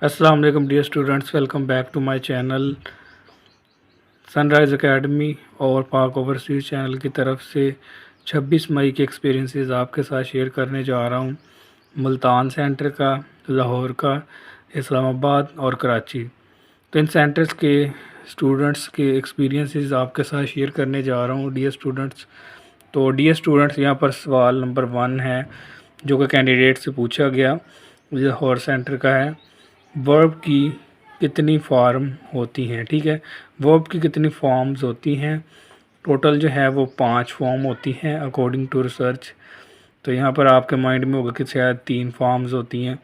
अस्सलाम वालेकुम dear students, welcome back to my channel Sunrise Academy और पाक ओवरसीज़ चैनल की तरफ से 26 मई के एक्सपीरियंसेस आपके साथ शेयर करने जा रहा हूँ। मुल्तान सेंटर का, लाहौर का, इस्लामाबाद और कराची। तो इन सेंटर्स के स्टूडेंट्स के एक्सपीरियंसेस आपके साथ शेयर करने जा रहा हूँ डियर स्टूडेंट्स। तो डियर स्टूडेंट्स, यहाँ पर सवाल नंबर 1 है जो कि कैंडिडेट से पूछा गया, लाहौर सेंटर का है। वर्ब की कितनी फॉर्म होती हैं? ठीक है, वर्ब की कितनी फॉर्म्स होती हैं? टोटल जो है वो 5 फॉर्म होती हैं अकॉर्डिंग टू रिसर्च। तो यहाँ पर आपके माइंड में होगा कि शायद 3 फॉर्म्स होती हैं।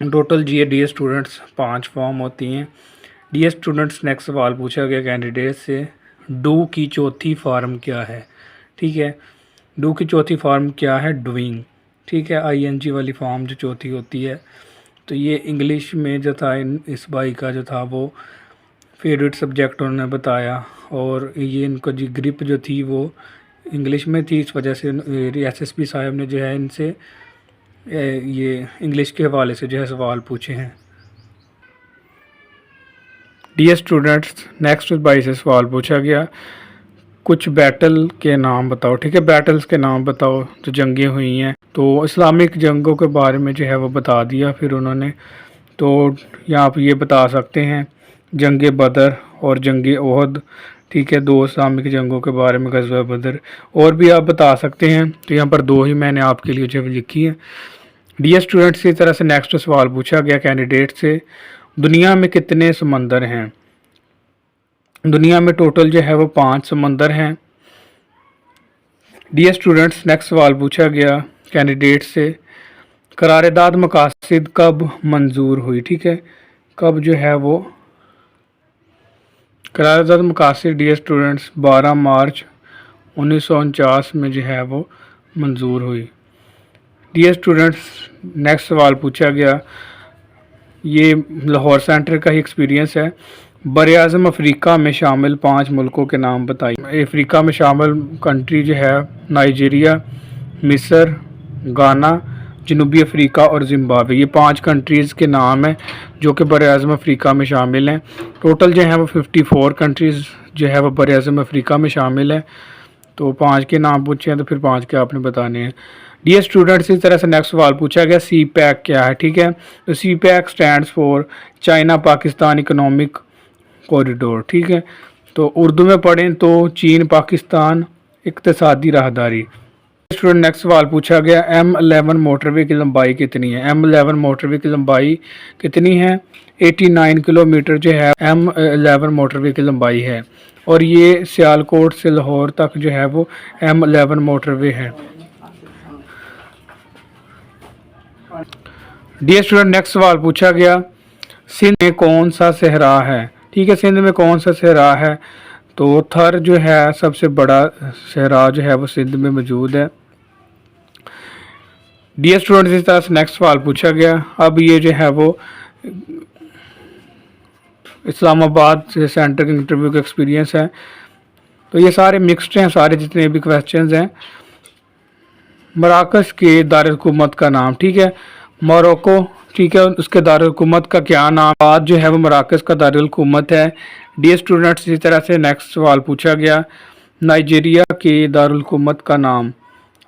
Total G D students 5 form होती हैं। डी स्टूडेंट्स, नेक्स्ट सवाल पूछा गया कैंडिडेट से, डू की चौथी फॉर्म क्या है? ठीक है, डू की चौथी फॉर्म क्या है? डूइंग। ठीक है, ING वाली फॉर्म जो चौथी होती है। तो ये इंग्लिश में जो था, इस भाई का जो था वो फेवरेट सब्जेक्ट उन्होंने बताया, और ये इनको जी ग्रिप जो थी वो इंग्लिश में थी। इस वजह से SSP साहब ने जो है इनसे ये इंग्लिश के हवाले से जो है सवाल पूछे हैं। डियर स्टूडेंट्स, नेक्स्ट भाई से सवाल पूछा गया, कुछ बैटल के नाम बताओ। ठीक है, बैटल्स के नाम बताओ जो जंगें हुई हैं। तो इस्लामिक जंगों के बारे में जो है वो बता दिया फिर उन्होंने। तो यहाँ आप ये बता सकते हैं जंग बदर और जंग ओहद। ठीक है, 2 इस्लामिक जंगों के बारे में, गज़वा बदर, और भी आप बता सकते हैं। तो यहाँ पर 2 ही मैंने आपके लिए जो लिखी है। डियर स्टूडेंट्स, इस तरह से नेक्स्ट सवाल पूछा गया कैंडिडेट से, दुनिया में कितने समंदर हैं? दुनिया में टोटल जो है वो 5 समंदर हैं। डियर स्टूडेंट्स, नेक्स्ट सवाल पूछा गया कैंडिडेट से, करारदाद मकासद कब मंजूर हुई? ठीक है, कब जो है वो करारदाद मकासद डियर स्टूडेंट्स 12 मार्च 1949 में जो है वो मंजूर हुई। डियर स्टूडेंट्स, नेक्स्ट सवाल पूछा गया, ये लाहौर सेंटर का ही एक्सपीरियंस है। बर-ए-आज़म अफ्रीका में शामिल 5 मुल्कों के नाम बताइए। अफ्रीका में शामिल कंट्री जो है नाइजीरिया, मिस्र, गाना, जनूबी अफ्रीका और ज़िम्बाब्वे। ये 5 कंट्रीज़ के नाम हैं जो कि बर-ए-आज़म अफ्रीका में शामिल हैं। टोटल जो है वो 54 कंट्रीज़ जो है वो बर-ए-आज़म अफ्रीका में शामिल है। तो 5 के नाम पूछे हैं तो फिर 5 के आपने बताने हैं। डियर स्टूडेंट्स, इस तरह से नेक्स्ट सवाल पूछा गया, CPEC क्या है? ठीक है, तो CPEC stands for China Pakistan economic corridor. ठीक है, तो उर्दू में पढ़ें तो चीन पाकिस्तान इक़्तिसादी राहदारी। स्टूडेंट, नेक्स्ट सवाल पूछा गया, M11 मोटरवे की लंबाई कितनी है? M11 मोटरवे की लंबाई कितनी है? 89 किलोमीटर जो है M11 मोटरवे की लंबाई है, और ये सियालकोट से लाहौर तक जो है वो M11 मोटरवे है। डियर स्टूडेंट, नेक्स्ट सवाल पूछा गया, सिंध में कौन सा सहरा है? ठीक है, सिंध में कौन सा सहरा है? तो थर जो है सबसे बड़ा सहरा जो है वो सिंध में मौजूद है। डियर स्टूडेंट्स, इस तरह से नेक्स्ट सवाल पूछा गया, अब ये जो है वो इस्लामाबाद से सेंटर के इंटरव्यू का एक्सपीरियंस है। तो ये सारे मिक्सड हैं, सारे जितने भी क्वेश्चंस हैं। मराकश के दारुल-हुकूमत का नाम? ठीक है, मोरक्को। ठीक है, उसके दारुल-हुकूमत का क्या नाम? आज जो है वो मराकश का दारुल-हुकूमत है। डियर स्टूडेंट्स, इसी तरह से नेक्स्ट सवाल पूछा गया, नाइजीरिया के दारुल-हुकूमत का नाम?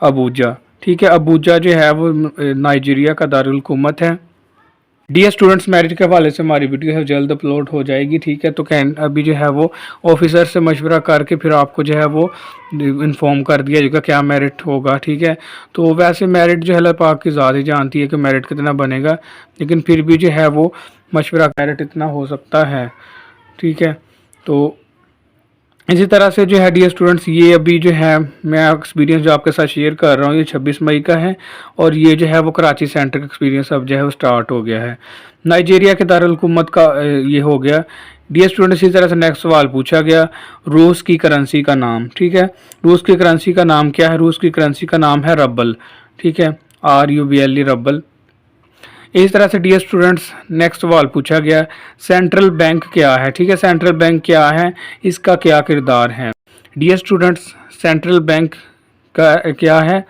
अबूजा। ठीक है, अबूजा जो है वो नाइजीरिया का दारुल-हुकूमत है। डियर स्टूडेंट्स, मेरिट के हवाले से हमारी वीडियो है जल्द अपलोड हो जाएगी। ठीक है, तो अभी जो है वो ऑफिसर से मशवरा करके फिर आपको जो है वो इन्फॉर्म कर दिया जाएगा क्या मेरिट होगा। ठीक है, तो वैसे मेरिट जो है अल्लाह पाक की ज़ात ही जानती है कि मेरिट कितना बनेगा, लेकिन फिर भी जो है वो मशवरा मेरिट इतना हो सकता है। ठीक है, तो इसी तरह से जो है डियर स्टूडेंट्स, ये अभी जो है मैं एक्सपीरियंस जो आपके साथ शेयर कर रहा हूँ ये 26 मई का है, और ये जो है वो कराची सेंटर का एक्सपीरियंस अब जो है वो स्टार्ट हो गया है। नाइजीरिया के दारुल-हुकूमत का ये हो गया। डियर स्टूडेंट्स, इसी तरह से नेक्स्ट सवाल पूछा गया, रूस की करेंसी का नाम? ठीक है, रूस की करेंसी का नाम क्या है? रूस की करेंसी का नाम है रबल। ठीक है, RUBLE, रबल। इस तरह से डियर स्टूडेंट्स, नेक्स्ट सवाल पूछा गया, सेंट्रल बैंक क्या है? ठीक है, सेंट्रल बैंक क्या है, इसका क्या किरदार है? डियर स्टूडेंट्स, सेंट्रल बैंक का क्या है?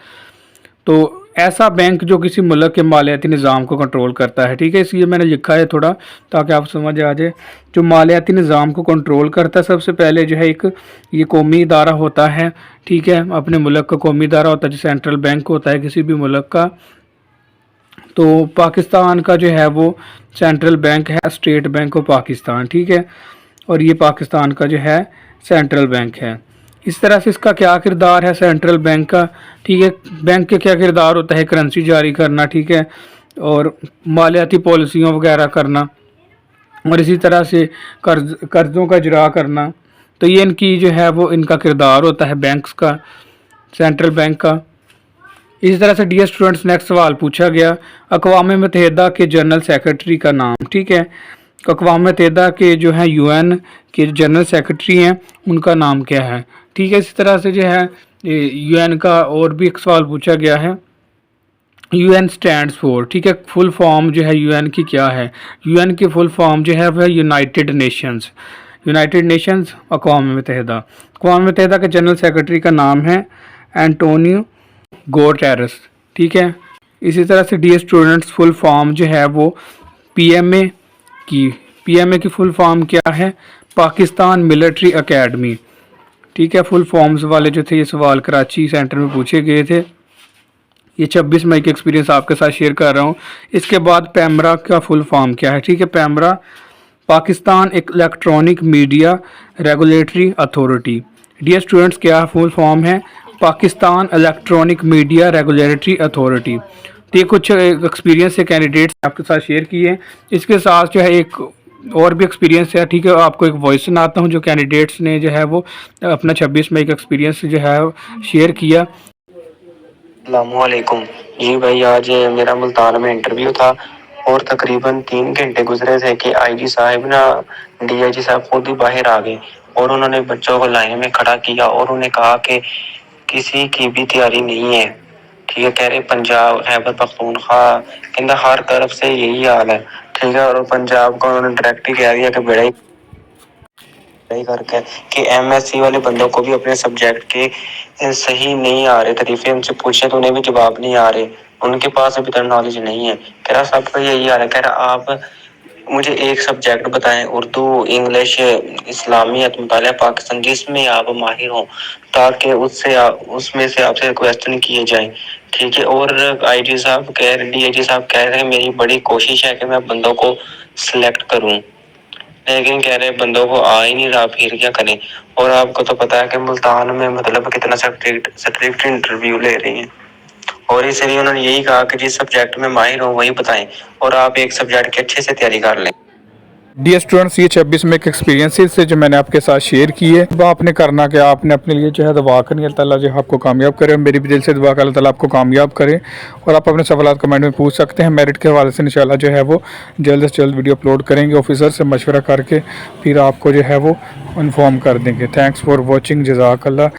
तो ऐसा बैंक जो किसी मुल्क के मालियाती निज़ाम को कंट्रोल करता है। ठीक है, इसलिए मैंने लिखा है थोड़ा ताकि आप समझ आ जाए। जो मालियाती निज़ाम को कंट्रोल करता है, सबसे पहले जो है एक ये कौमी इदारा होता है। ठीक है, अपने मुल्क का कौमी इदारा होता है जो सेंट्रल बैंक होता है किसी भी मुल्क का। तो पाकिस्तान का जो है वो सेंट्रल बैंक है स्टेट बैंक ऑफ पाकिस्तान। ठीक है, और ये पाकिस्तान का जो है सेंट्रल बैंक है। इस तरह से इसका क्या किरदार है सेंट्रल बैंक का। ठीक है, बैंक का क्या किरदार होता है, करेंसी जारी करना। ठीक है, और मालियाती पॉलिसियों वगैरह करना, और इसी तरह से कर्ज़ों का इजरा करना। तो ये इनकी जो है वो इनका किरदार होता है बैंक्स का, सेंट्रल बैंक का। इसी तरह से डियर स्टूडेंट्स, नेक्स्ट सवाल पूछा गया, अक़वाम मुत्तहिदा के जनरल सेक्रेटरी का नाम। ठीक है, अक़वाम मुत्तहिदा के जो हैं यूएन के जनरल सेक्रेटरी हैं उनका नाम क्या है। ठीक है, इसी तरह से जो है यूएन का और भी एक सवाल पूछा गया है, यूएन स्टैंड्स फॉर। ठीक है, फुल फॉर्म जो है यूएन की क्या है। यूएन की फुल फॉर्म जो है वह यूनाइटेड नेशंस, यूनाइटेड नेशंस अक़वाम मुत्तहिदा। अक़वाम मुत्तहिदा के जनरल सेक्रेटरी का नाम है एंटोनियो गुटेरेस। ठीक है, इसी तरह से डियर स्टूडेंट्स, फुल फॉर्म जो है वो पीएमए की फुल फॉर्म क्या है, पाकिस्तान मिलिट्री एकेडमी। ठीक है, फुल फॉर्म्स वाले जो थे ये सवाल कराची सेंटर में पूछे गए थे। ये 26 मई के एक्सपीरियंस आपके साथ शेयर कर रहा हूँ। इसके बाद पैमरा का फुल फॉर्म क्या है। ठीक है, PEMRA Pakistan electronic media regulatory authority. Dear students, क्या फुल फॉर्म है, Pakistan electronic media regulatory authority. तो ये कुछ एक्सपीरियंस से कैंडिडेट्स आपके साथ शेयर किए। इसके साथ जो है एक और भी एक्सपीरियंस है। ठीक है, आपको एक वॉइस सुनाता हूँ जो कैंडिडेट्स ने जो है वो अपना 26 मई का एक्सपीरियंस जो है शेयर किया। अस्सलामुअलैकुम जी भाई, आज मेरा मुल्तान में इंटरव्यू था और तकरीबन 3 घंटे गुजरे थे कि आईजी साहब ना डीआईजी साहब खुद ही बाहर आ गए और उन्होंने बच्चों को लाइन में खड़ा किया और उन्हें कहा कि किसी की भी तैयारी नहीं है। ठीक है, कह रहे पंजाब खैबर पख्तूनख्वा कहता हर तरफ से यही हाल है। ठीक है, और पंजाब को उन्होंने डायरेक्ट ही कह दिया कि बेड़ा ही करके कि एमएससी वाले बंदों को भी अपने सब्जेक्ट के सही नहीं आ रहे तरीके, उनसे पूछे तो उन्हें भी जवाब नहीं आ रहे, उनके पास अभी तक नॉलेज नहीं है। कह रहा सबका यही हाल है। कह रहा आप मुझे एक सब्जेक्ट बताएं, उर्दू, इंग्लिश, इस्लामियत, मुतालिया पाकिस्तान, जिसमें आप माहिर हो, ताकि उसमें से आपसे क्वेश्चन किए जाएं। ठीक है, और डीआईजी साहब कह रहे हैं मेरी बड़ी कोशिश है कि मैं बंदों को सिलेक्ट करूं, लेकिन कह रहे बंदों को आ ही नहीं रहा, फिर क्या करें। और आपको तो पता है कि मुल्तान में मतलब कितना स्ट्रिक्ट इंटरव्यू ले रही हैं, और इसलिए उन्होंने यही कहा कि जिस सब्जेक्ट में माहिर हो वही बताएं और आप एक सब्जेक्ट की अच्छे से तैयारी कर लें। डियर स्टूडेंट्स, ये 26 में एक एक्सपीरियंसेस से जो मैंने आपके साथ शेयर किए। अब आपने करना क्या, आपने अपने लिए जो है दुआ करनी, अल्लाह ताला जो है आपको कामयाब करे। और मेरी भी दिल से दुआ कर अल्लाह ताला आपको कामयाब करे। और आप अपने सवाल कमेंट में पूछ सकते हैं। मेरिट के हवाले से इंशाल्लाह जो है वो जल्द से जल्द वीडियो अपलोड करेंगे, ऑफिसर से मशवरा करके फिर आपको जो है वो इन्फॉर्म कर देंगे। थैंक्स फॉर वॉचिंग, जज़ाकल्लाह।